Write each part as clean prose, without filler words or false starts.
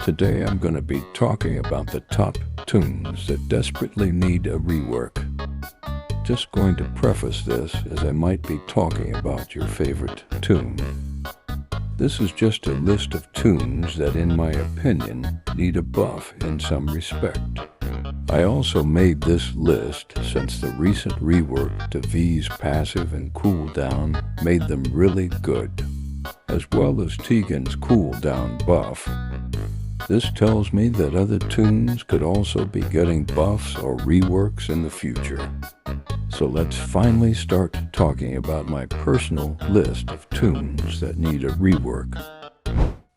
Today I'm going to be talking about the top tunes that desperately need a rework. Just going to preface this as I might be talking about your favorite tune. This is just a list of tunes that, in my opinion, need a buff in some respect. I also made this list since the recent rework to V's passive and cooldown made them really good, as well as Tegan's cooldown buff. This tells me that other tunes could also be getting buffs or reworks in the future. So let's finally start talking about my personal list of tunes that need a rework.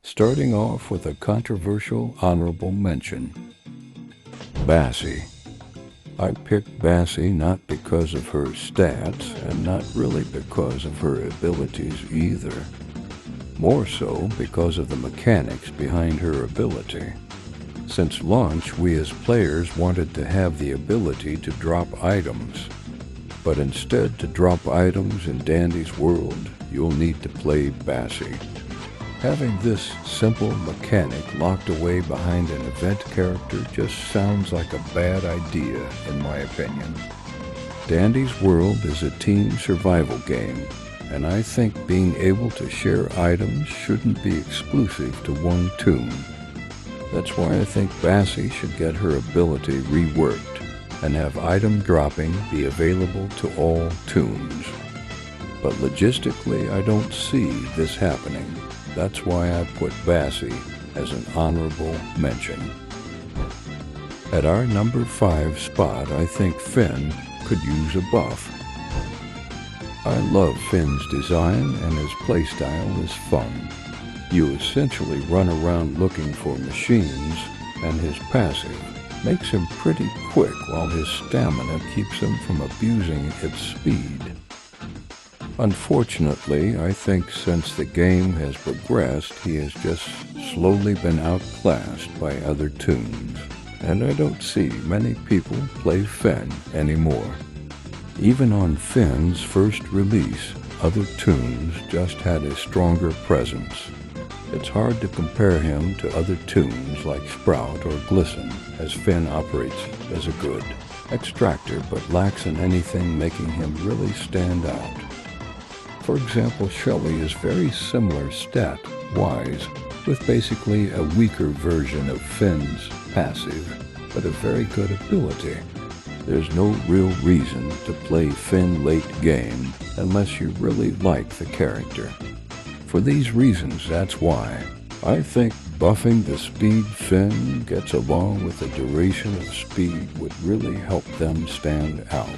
Starting off with a controversial honorable mention. Bassie. I picked Bassie not because of her stats and not really because of her abilities either. More so because of the mechanics behind her ability. Since launch, we as players wanted to have the ability to drop items. But instead, to drop items in Dandy's world, you'll need to play Bassie. Having this simple mechanic locked away behind an event character just sounds like a bad idea, in my opinion. Dandy's world is a team survival game, and I think being able to share items shouldn't be exclusive to one tune. That's why I think Bassie should get her ability reworked and have item dropping be available to all tunes. But logistically, I don't see this happening. That's why I put Bassie as an honorable mention. At our number 5 spot, I think Finn could use a buff. I love Finn's design, and his playstyle is fun. You essentially run around looking for machines, and his passive makes him pretty quick while his stamina keeps him from abusing its speed. Unfortunately, I think since the game has progressed, he has just slowly been outclassed by other tunes, and I don't see many people play Finn anymore. Even on Finn's first release, other tunes just had a stronger presence. It's hard to compare him to other tunes like Sprout or Glisten, as Finn operates as a good extractor but lacks in anything making him really stand out. For example, Shelly is very similar stat-wise, with basically a weaker version of Finn's passive, but a very good ability. There's no real reason to play Finn late game unless you really like the character. For these reasons, that's why I think buffing the speed Finn gets along with the duration of speed would really help them stand out.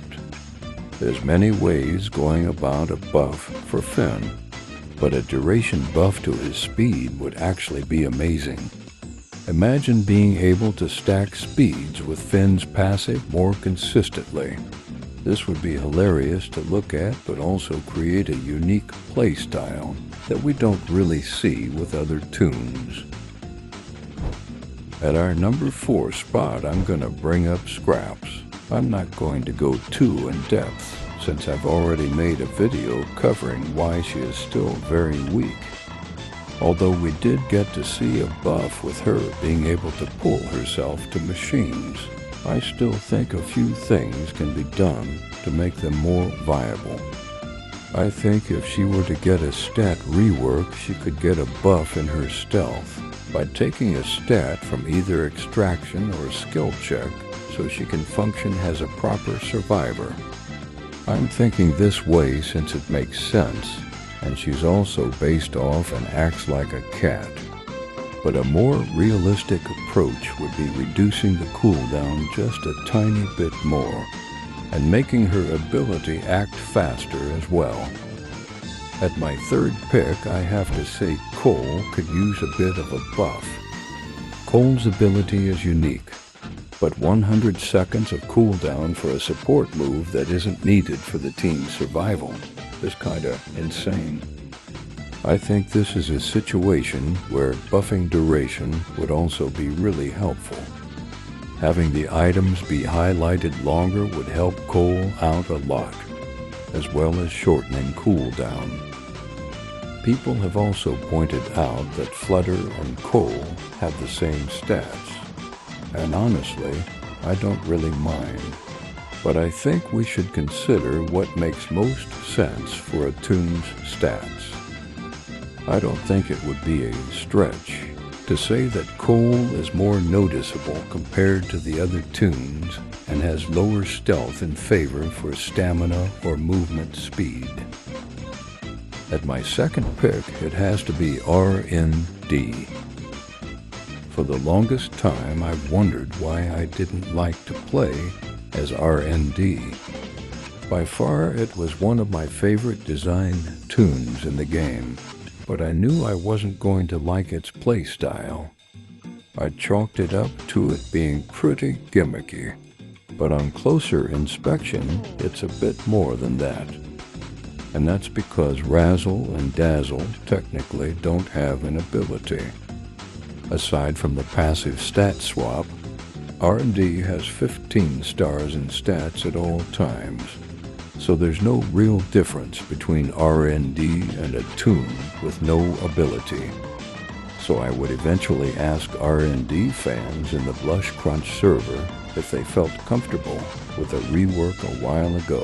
There's many ways going about a buff for Finn, but a duration buff to his speed would actually be amazing. Imagine being able to stack speeds with Finn's passive more consistently. This would be hilarious to look at, but also create a unique playstyle that we don't really see with other tunes. At our number 4 spot, I'm going to bring up Scraps. I'm not going to go too in depth, since I've already made a video covering why she is still very weak. Although we did get to see a buff with her being able to pull herself to machines, I still think a few things can be done to make them more viable. I think if she were to get a stat rework, she could get a buff in her stealth by taking a stat from either extraction or skill check so she can function as a proper survivor. I'm thinking this way since it makes sense, and she's also based off and acts like a cat. But a more realistic approach would be reducing the cooldown just a tiny bit more, and making her ability act faster as well. At my 3rd pick, I have to say Cole could use a bit of a buff. Cole's ability is unique, but 100 seconds of cooldown for a support move that isn't needed for the team's survival is kinda insane. I think this is a situation where buffing duration would also be really helpful. Having the items be highlighted longer would help Cole out a lot, as well as shortening cooldown. People have also pointed out that Flutter and Cole have the same stats, and honestly, I don't really mind. But I think we should consider what makes most sense for a Toons stats. I don't think it would be a stretch to say that Cole is more noticeable compared to the other Toons and has lower stealth in favor for stamina or movement speed. At my second pick, it has to be RND. For the longest time, I've wondered why I didn't like to play as RND. By far, it was one of my favorite designed Toons in the game, but I knew I wasn't going to like its playstyle. I chalked it up to it being pretty gimmicky, but on closer inspection, it's a bit more than that. And that's because Razzle and Dazzle technically don't have an ability. Aside from the passive stat swap, R&D has 15 stars in stats at all times, so there's no real difference between R&D and a Toon with no ability. So I would eventually ask R&D fans in the Blush Crunch server if they felt comfortable with a rework a while ago.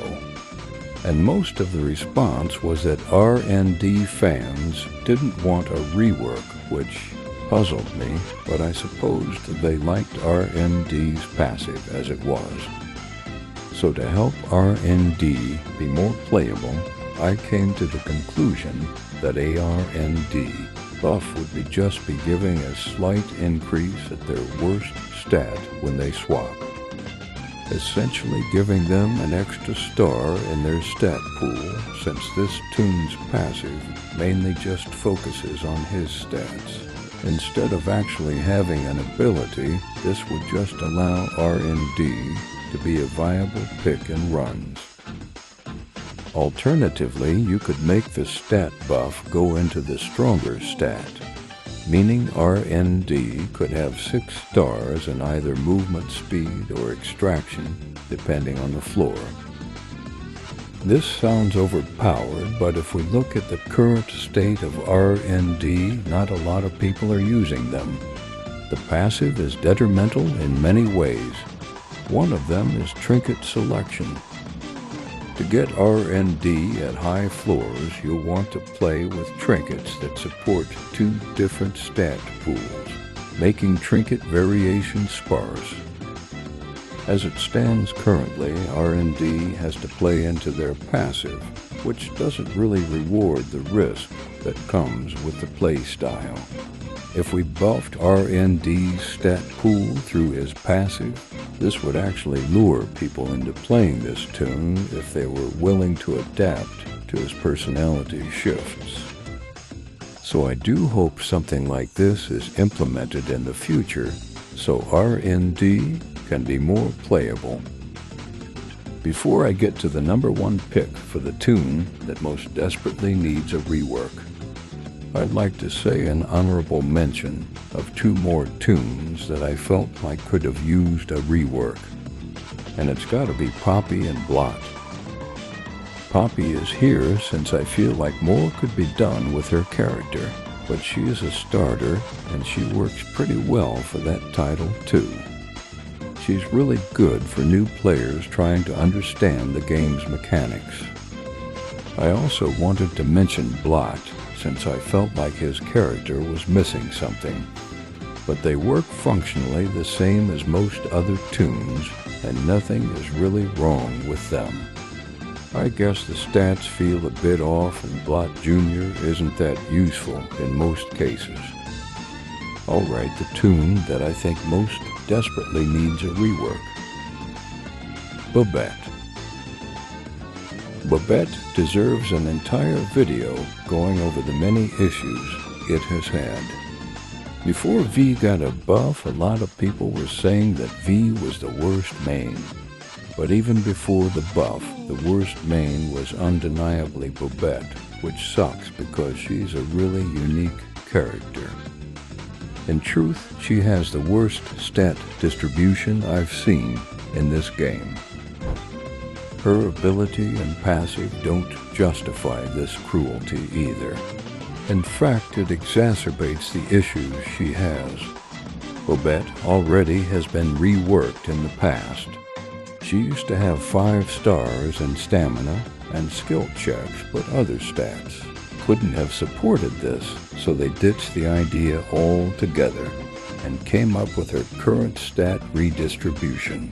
And most of the response was that R&D fans didn't want a rework, which puzzled me, but I supposed they liked RND's passive as it was. So to help RND be more playable, I came to the conclusion that ARND buff would just be giving a slight increase at their worst stat when they swap, essentially giving them an extra star in their stat pool, since this Toon's passive mainly just focuses on his stats. Instead of actually having an ability, this would just allow RND to be a viable pick in runs. Alternatively, you could make the stat buff go into the stronger stat, meaning RND could have 6 stars in either movement speed or extraction, depending on the floor. This sounds overpowered, but if we look at the current state of RND, not a lot of people are using them. The passive is detrimental in many ways. One of them is trinket selection. To get RND at high floors, you'll want to play with trinkets that support 2 different stat pools, making trinket variation sparse. As it stands currently, RND has to play into their passive, which doesn't really reward the risk that comes with the play style. If we buffed RND's stat pool through his passive, this would actually lure people into playing this Toon if they were willing to adapt to his personality shifts. So I do hope something like this is implemented in the future, so RND can be more playable. Before I get to the number 1 pick for the Toon that most desperately needs a rework, I'd like to say an honorable mention of 2 more Toons that I felt like could have used a rework, and it's got to be Poppy and Blot. Poppy is here since I feel like more could be done with her character, but she is a starter and she works pretty well for that title too. She's really good for new players trying to understand the game's mechanics. I also wanted to mention Blot, since I felt like his character was missing something. But they work functionally the same as most other Toons, and nothing is really wrong with them. I guess the stats feel a bit off and Blot Jr. isn't that useful in most cases. Alright, the Toon that I think most desperately needs a rework. Babette. Babette deserves an entire video going over the many issues it has had. Before V got a buff, a lot of people were saying that V was the worst main. But even before the buff, the worst main was undeniably Babette, which sucks because she's a really unique character. In truth, she has the worst stat distribution I've seen in this game. Her ability and passive don't justify this cruelty either. In fact, it exacerbates the issues she has. Babette already has been reworked in the past. She used to have 5 stars in stamina and skill checks, but other stats couldn't have supported this, so they ditched the idea altogether and came up with her current stat redistribution.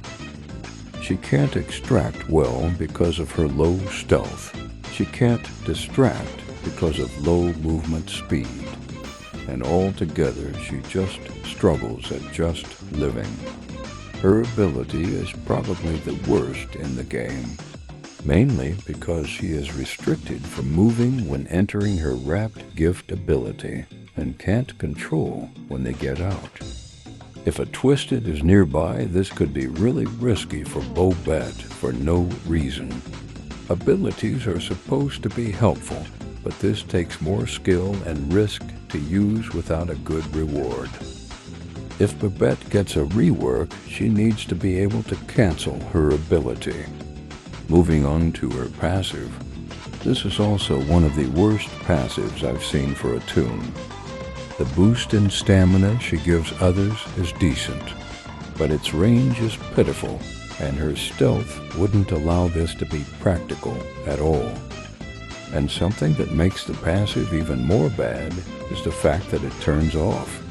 She can't extract well because of her low stealth. She can't distract because of low movement speed. And altogether, she just struggles at just living. Her ability is probably the worst in the game, mainly because she is restricted from moving when entering her wrapped gift ability and can't control when they get out. If a Twisted is nearby, this could be really risky for Babette for no reason. Abilities are supposed to be helpful, but this takes more skill and risk to use without a good reward. If Babette gets a rework, she needs to be able to cancel her ability. Moving on to her passive. This is also one of the worst passives I've seen for a Toon. The boost in stamina she gives others is decent, but its range is pitiful, and her stealth wouldn't allow this to be practical at all. And something that makes the passive even more bad is the fact that it turns off.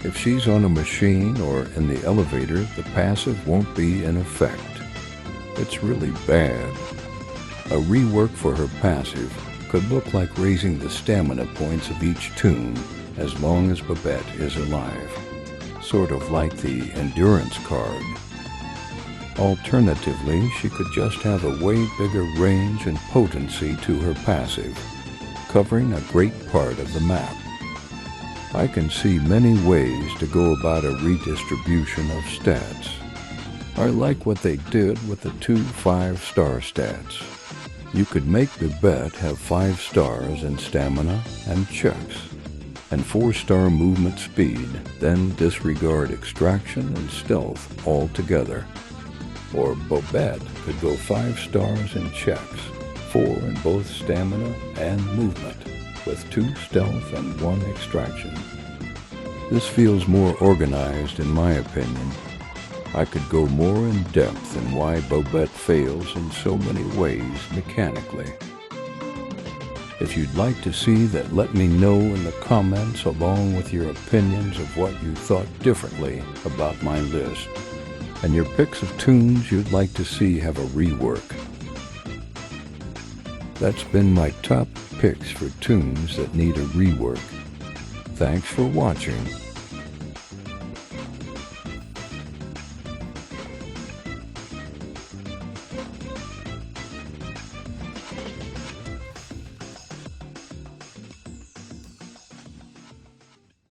If she's on a machine or in the elevator, the passive won't be in effect. It's really bad. A rework for her passive could look like raising the stamina points of each Toon as long as Babette is alive, sort of like the endurance card. Alternatively, she could just have a way bigger range and potency to her passive, covering a great part of the map. I can see many ways to go about a redistribution of stats. I like what they did with the 2 5-star stats. You could make Babette have 5 stars in stamina and checks, and 4-star movement speed, then disregard extraction and stealth altogether. Or Babette could go 5 stars in checks, 4 in both stamina and movement, with 2 stealth and 1 extraction. This feels more organized in my opinion. I could go more in depth in why Babette fails in so many ways mechanically. If you'd like to see that, let me know in the comments along with your opinions of what you thought differently about my list, and your picks of Toons you'd like to see have a rework. That's been my top picks for Toons that need a rework. Thanks for watching.